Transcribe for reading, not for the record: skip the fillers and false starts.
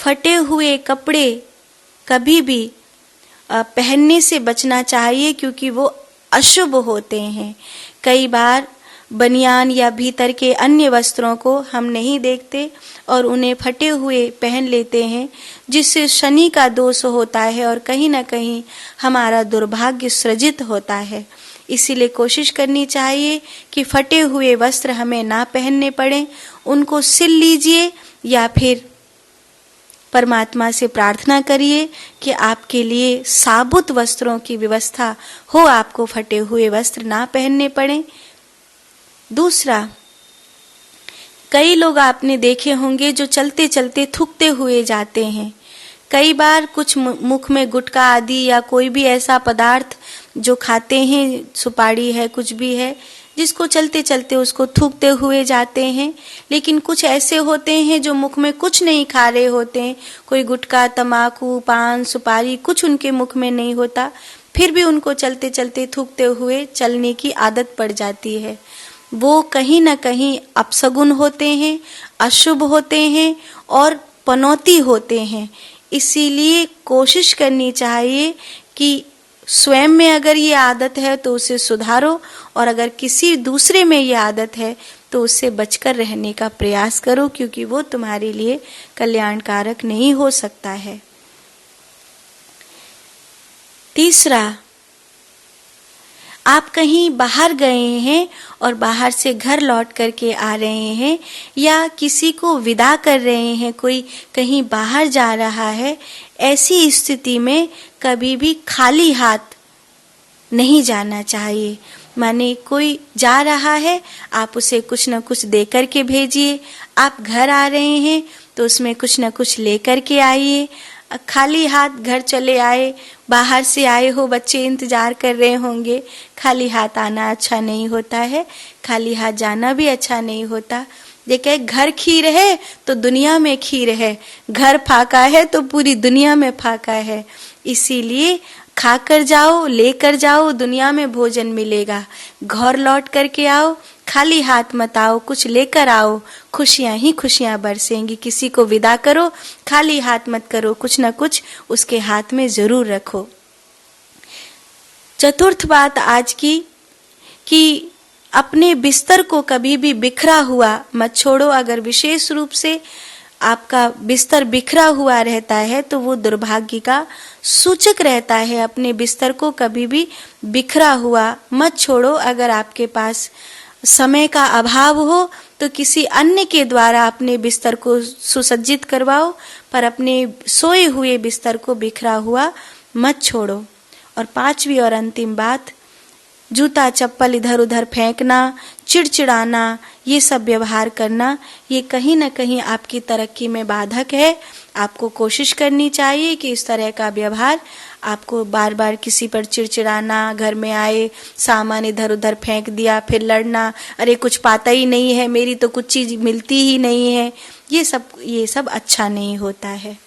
फटे हुए कपड़े कभी भी पहनने से बचना चाहिए, क्योंकि वो अशुभ होते हैं। कई बार बनियान या भीतर के अन्य वस्त्रों को हम नहीं देखते और उन्हें फटे हुए पहन लेते हैं, जिससे शनि का दोष होता है और कहीं ना कहीं हमारा दुर्भाग्य सृजित होता है। इसीलिए कोशिश करनी चाहिए कि फटे हुए वस्त्र हमें ना पहनने पड़े। उनको सिल लीजिए या फिर परमात्मा से प्रार्थना करिए कि आपके लिए साबुत वस्त्रों की व्यवस्था हो, आपको फटे हुए वस्त्र ना पहनने पड़े। दूसरा, कई लोग आपने देखे होंगे जो चलते चलते थूकते हुए जाते हैं। कई बार कुछ मुख में गुटखा आदि या कोई भी ऐसा पदार्थ जो खाते हैं, सुपारी है, कुछ भी है, जिसको चलते चलते उसको थूकते हुए जाते हैं। लेकिन कुछ ऐसे होते हैं जो मुख में कुछ नहीं खा रहे होते हैं, कोई गुटखा, तम्बाकू, पान, सुपारी कुछ उनके मुख में नहीं होता, फिर भी उनको चलते चलते थूकते हुए चलने की आदत पड़ जाती है। वो कहीं ना कहीं अपशगुन होते हैं, अशुभ होते हैं और पनौती होते हैं। इसीलिए कोशिश करनी चाहिए कि स्वयं में अगर ये आदत है तो उसे सुधारो, और अगर किसी दूसरे में ये आदत है तो उससे बचकर रहने का प्रयास करो, क्योंकि वो तुम्हारे लिए कल्याणकारक नहीं हो सकता है। तीसरा, आप कहीं बाहर गए हैं और बाहर से घर लौट करके आ रहे हैं, या किसी को विदा कर रहे हैं, कोई कहीं बाहर जा रहा है, ऐसी स्थिति में कभी भी खाली हाथ नहीं जाना चाहिए। माने कोई जा रहा है, आप उसे कुछ न कुछ दे करके भेजिए। आप घर आ रहे हैं तो उसमें कुछ न कुछ ले करके आइए। खाली हाथ घर चले आए, बाहर से आए हो, बच्चे इंतजार कर रहे होंगे, खाली हाथ आना अच्छा नहीं होता है, खाली हाथ जाना भी अच्छा नहीं होता। देखिए, घर खीर है तो दुनिया में खीर है, घर फाका है तो पूरी दुनिया में फाका है। इसीलिए खाकर जाओ, लेकर जाओ, दुनिया में भोजन मिलेगा। घर लौट करके आओ, खाली हाथ मत आओ, कुछ लेकर आओ, खुशियां ही खुशियां बरसेंगी। किसी को विदा करो, खाली हाथ मत करो, कुछ न कुछ उसके हाथ में जरूर रखो। चतुर्थ बात आज की कि अपने बिस्तर को कभी भी बिखरा हुआ मत छोड़ो। अगर विशेष रूप से आपका बिस्तर बिखरा हुआ रहता है तो वो दुर्भाग्य का सूचक रहता है। अपने बिस्तर को कभी भी बिखरा हुआ मत छोड़ो। अगर आपके पास समय का अभाव हो तो किसी अन्य के द्वारा अपने बिस्तर को सुसज्जित करवाओ, पर अपने सोए हुए बिस्तर को बिखरा हुआ मत छोड़ो। और पांचवी और अंतिम बात, जूता चप्पल इधर उधर फेंकना, चिड़चिड़ाना, ये सब व्यवहार करना, ये कहीं ना कहीं आपकी तरक्की में बाधक है। आपको कोशिश करनी चाहिए कि इस तरह का व्यवहार, आपको बार बार किसी पर चिड़चिड़ाना, घर में आए सामान इधर उधर फेंक दिया, फिर लड़ना, अरे कुछ पाता ही नहीं है, मेरी तो कुछ चीज मिलती ही नहीं है, ये सब अच्छा नहीं होता है।